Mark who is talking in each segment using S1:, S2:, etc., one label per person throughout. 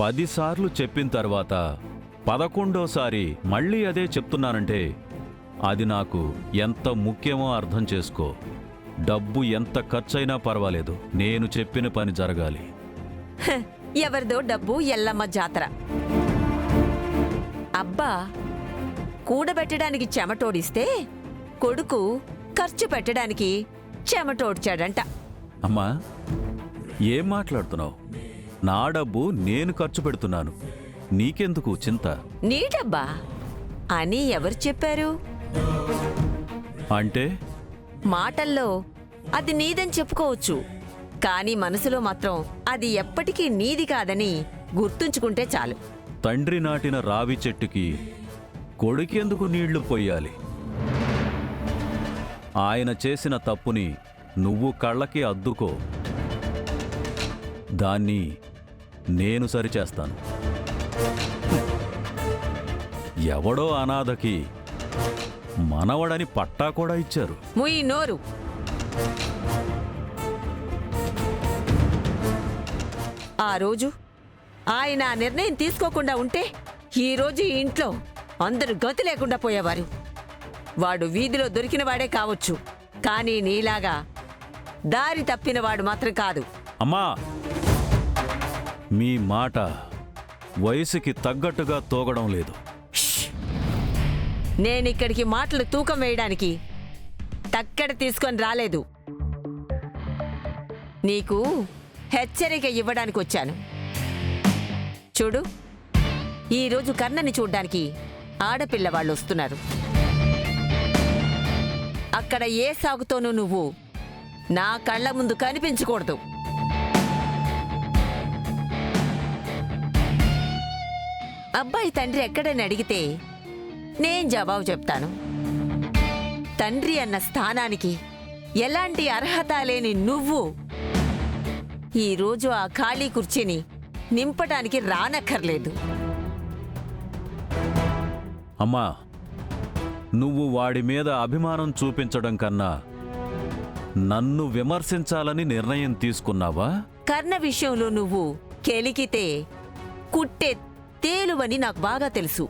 S1: 10 సార్లు చెప్పిన తర్వాత 11వ సారి మళ్ళీ అదే చెప్తున్నానంటే అది నాకు ఎంత ముఖ్యమో అర్థం చేసుకో. డబ్బు ఎంత ఖర్చైనా పర్వాలేదు, నేను చెప్పిన పని జరగాలి.
S2: ఎవరిదో డబ్బు ఎల్లమ్మ జాతర. అబ్బా కూడబెట్టడానికి చెమటోడిస్తే కొడుకు ఖర్చు పెట్టడానికి చెమటోడ్చాడంట.
S1: అమ్మా, ఏం మాట్లాడుతున్నావు? నా డబ్బు నేను ఖర్చు పెడుతున్నాను, నీకెందుకు చింత?
S2: నీ డబ్బా అని ఎవరు చెప్పారు?
S1: అంటే
S2: మాటల్లో అది నీదని చెప్పుకోవచ్చు, కానీ మనసులో మాత్రం అది ఎప్పటికీ నీది కాదని గుర్తుంచుకుంటే చాలు.
S1: తండ్రి నాటిన రావి చెట్టుకి కొడుకెందుకు నీళ్లు పొయ్యాలి? ఆయన చేసిన తప్పుని నువ్వు కళ్ళకి అద్దుకో, దాన్ని నేను సరిచేస్తాను. ఎవడో అనాథకి మనవడని పట్టా కూడా ఇచ్చారు.
S2: ముయ్ నోరు. ఆ రోజు ఆయన ఆ నిర్ణయం తీసుకోకుండా ఉంటే ఈరోజు ఈ ఇంట్లో అందరూ గతి లేకుండా పోయేవారు. వాడు వీధిలో దొరికిన వాడే కావచ్చు, కానీ నీలాగా దారి తప్పినవాడు మాత్రం కాదు.
S1: అమ్మా, మీ మాట వయసుకి తగ్గట్టుగా తోగడం లేదు.
S2: నేనిక్కడికి మాటలు తూకం వేయడానికి తక్కడ తీసుకొని రాలేదు, నీకు హెచ్చరిక ఇవ్వడానికి వచ్చాను. చూడు, ఈరోజు కర్ణని చూడ్డానికి ఆడపిల్లవాళ్ళు వస్తున్నారు. అక్కడ ఏ సాగుతోనూ నువ్వు నా కళ్ళ ముందు కనిపించకూడదు. అబ్బాయి తండ్రి ఎక్కడని అడిగితే నేను జవాబు చెప్తాను. తండ్రి అన్న స్థానానికి ఎలాంటి అర్హత లేని నువ్వు ఈరోజు ఆ ఖాళీ కుర్చీని నింపటానికి రానక్కర్లేదు.
S1: అమ్మా, నువ్వు వాడి మీద అభిమానం చూపించడం కన్నా నన్ను విమర్శించాలని నిర్ణయం తీసుకున్నావా?
S2: కర్ణ విషయంలో నువ్వు కెలికితే కుట్టే తేలువని నాకు బాగా తెలుసు.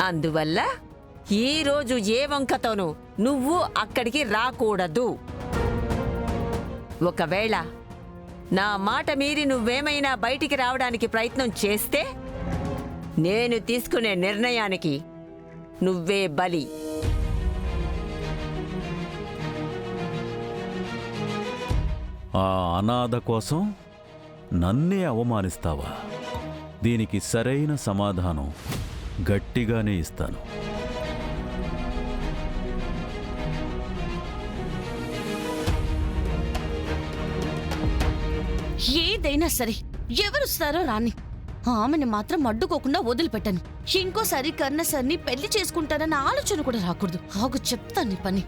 S2: అందువల్ల ఈరోజు ఏ వంకతోనూ నువ్వు అక్కడికి రాకూడదు. ఒకవేళ నా మాట మీరి నువ్వేమైనా బయటికి రావడానికి ప్రయత్నం చేస్తే నేను తీసుకునే నిర్ణయానికి నువ్వే బలి.
S1: ఆ అనాథ కోసం నన్నే అవమానిస్తావా? దీనికి సరైన సమాధానం గట్టిగానే ఇస్తాను.
S3: ఏదైనా సరే ఎవరుస్తారో రాని, ఆమెని మాత్రం అడ్డుకోకుండా వదిలిపెట్టాను. ఇంకోసారి కర్ణ సార్ని పెళ్లి చేసుకుంటానన్న ఆలోచన కూడా రాకూడదు. ఆగు, చెప్తాను నీ పని.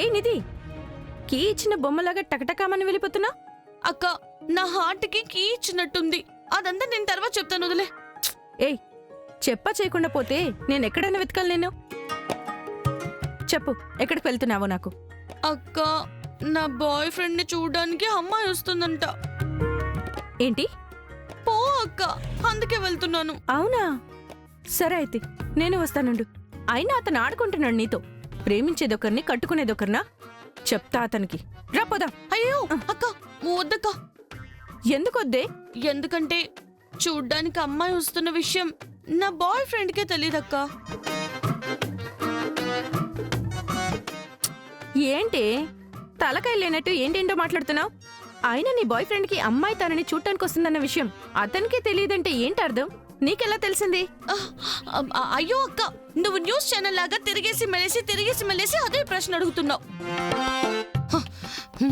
S4: ఏ నిధి, కీ ఇచ్చిన బొమ్మలాగా టకటకామని వెళ్ళిపోతున్నా?
S3: అక్క, నా హార్ట్కి కీ ఇచ్చినట్టుంది. అదంతా నేను తర్వాత చెప్తాను, వదిలే.
S4: ఏయ్, చెప్పా చేయకుండా పోతే నేనెక్కడైనా వెతకాలి. నేను చెప్పు, ఎక్కడికి వెళ్తున్నావో నాకు.
S3: అక్క, నా బాయ్ ఫ్రెండ్ ని చూడడానికి అమ్మాయి వస్తుందంట.
S4: ఏంటి?
S3: పో అక్క, అందుకే వెళ్తున్నాను.
S4: అవునా? సరే అయితే నేను వస్తానుండు. అయినా అతను ఆడుకుంటున్నాడు నీతో. ప్రేమించేదొకరిని కట్టుకునేదొకరినా? చెప్తా అతనికి. రా పోదాం.
S3: అయ్యో అక్క, వద్దక్క.
S4: ఎందుకొద్దే?
S3: ఎందుకంటే చూడ్డానికి అమ్మాయి వస్తున్న విషయం నా బాయ్ ఫ్రెండ్కే తెలియదక్క.
S4: ఏంటి తలకాయ లేనట్టు ఏంటేంటో మాట్లాడుతున్నావు? అయినా నీ బాయ్ ఫ్రెండ్కి అమ్మాయి తనని చూడటానికి వస్తుందన్న విషయం అతనికే తెలియదంటే ఏంటి అర్థం? నీకెలా తెలిసింది?
S3: అయ్యో అక్క, నువ్వు న్యూస్ ఛానల్ లాగా తిరిగేసి మెలేసి అదే ప్రశ్న అడుగుతున్నావు.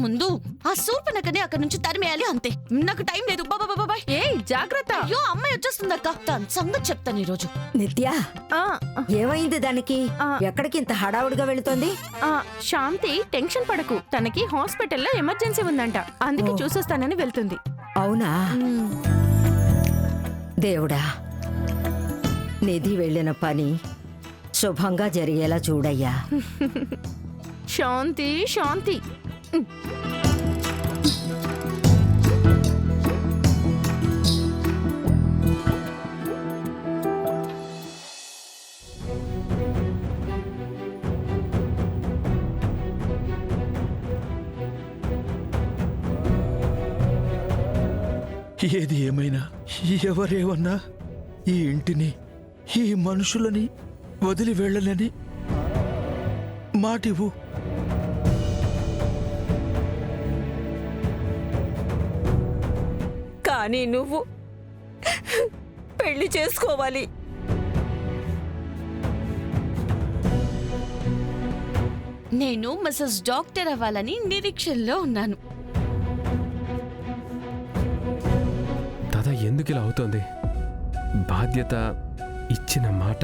S3: ముందు ఆ శూర్పణఖని అక్కడి నుంచి తరిమేయాలి, అంతే. నాకు టైం లేదు. బాబా,
S4: ఏయ్ జాగ్రత్త.
S3: అయ్యో, అమ్మాయి వచ్చేస్తుంది అక్క. దాని సంగతి చెప్తాను ఈరోజు.
S5: నిత్య, ఏమైంది దానికి? ఎక్కడికి ఇంత హడావుడిగా వెళుతోంది?
S4: శాంతి, టెన్షన్ పడకు. తనకి హాస్పిటల్లో ఎమర్జెన్సీ ఉందంట, అందుకే చూసొస్తానని వెళ్తుంది.
S5: అవునా? దేవుడా, నిధి వెళ్ళిన పని శుభంగా జరిగేలా చూడయ్యా.
S4: శాంతి శాంతి.
S6: ఏది ఏమైనా ఎవరేమన్నా ఈ ఇంటిని ఈ మనుషులని వదిలి వెళ్ళనని మాటివు.
S2: కానీ నువ్వు పెళ్లి చేసుకోవాలి.
S3: నేను మిస్సెస్ డాక్టర్ అవ్వాలని నిరీక్షణలో ఉన్నాను.
S7: దాదా ఎందుకు ఇలా అవుతోంది? బాధ్యత, ఇచ్చిన మాట,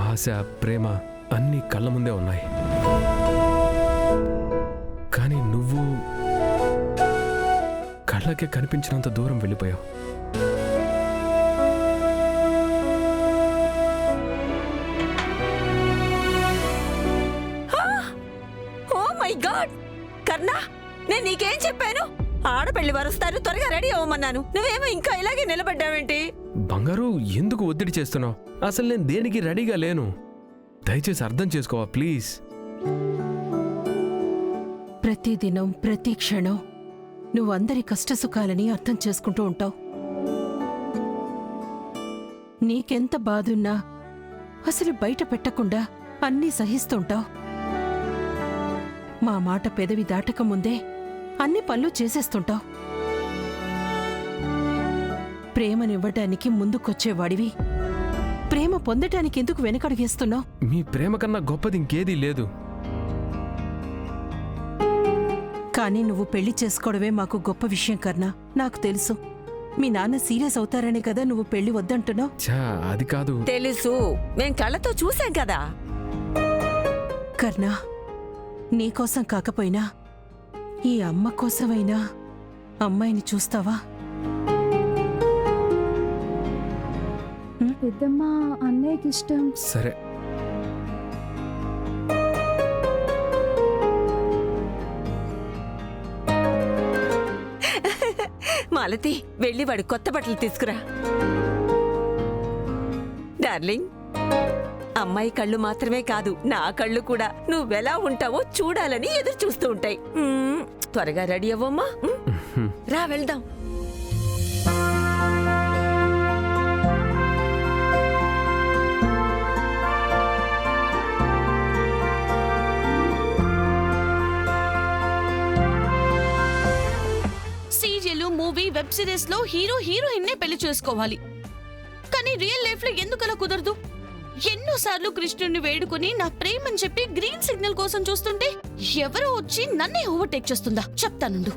S7: ఆశ, ప్రేమ అన్నీ కళ్ళ ముందే ఉన్నాయి. కానీ నువ్వు కళ్ళకే కనిపించినంత దూరం వెళ్ళిపోయావు.
S2: ఓ మై గాడ్ కర్ణా, నేను నీకేం చెప్పాను? ఆడపెళ్లి వరుస్తారు, త్వరగా రెడీ అవ్వమన్నాను. నువ్వేమో ఇంకా ఇలాగే నిలబడ్డావేంటి?
S7: బంగారు, ఎందుకు ఒత్తిడి చేస్తున్నావు? అసలు నేను దేనికి రెడీగా లేను. దయచేసి అర్థం చేసుకోవా ప్లీజ్.
S8: ప్రతిదినం ప్రతి క్షణం నువ్వందరి కష్టసుఖాలని అర్థం చేసుకుంటూ ఉంటావు. నీకెంత బాధున్నా అసలు బయట పెట్టకుండా అన్నీ సహిస్తుంటావు. మా మాట పెదవి దాటకముందే అన్ని పనులు చేసేస్తుంటావు. ప్రేమనివ్వటానికి ముందుకొచ్చేవాడివి, ప్రేమ పొందటానికి ఎందుకు వెనకడుగేస్తున్నావు?
S7: మీ ప్రేమ కన్నా గొప్పది ఇంకేదీ లేదు.
S8: కానీ నువ్వు పెళ్లి చేసుకోవడమే మాకు గొప్ప విషయం కర్ణా. నాకు తెలుసు మీ నాన్న సీరియస్ అవుతారనే కదా నువ్వు పెళ్లి వద్దంటున్నావు.
S7: ఛా, అది కాదు.
S2: తెలుసు, మేం కళ్ళతో చూసాం కదా.
S8: కర్ణా, నీకోసం కాకపోయినా ఈ అమ్మ కోసమైనా అమ్మాయిని చూస్తావా?
S9: పెద్దమ్మ అన్నయ్యకి ఇష్టం.
S7: సరే,
S2: మాలతి, వెళ్ళి వాడి కొత్త బట్టలు తీసుకురా. డార్లింగ్, అమ్మాయి కళ్ళు మాత్రమే కాదు, నా కళ్ళు కూడా నువ్వెలా ఉంటావో చూడాలని ఎదురు చూస్తూ ఉంటాయి. త్వరగా రెడీ అవ్వమ్మా. రా వెళ్దాం.
S3: సీరియల్, మూవీ, వెబ్ సిరీస్ లో హీరో హీరోయిన్ నే పెళ్లి చేసుకోవాలి. కానీ రియల్ లైఫ్ లో ఎందుకలా కుదరదు? ఎన్నోసార్లు కృష్ణుడిని వేడుకుని నా ప్రేమని చెప్పి గ్రీన్ సిగ్నల్ కోసం చూస్తుంటే ఎవరో వచ్చి నన్నే ఓవర్టేక్ చేస్తుందా? చెప్తానుండు.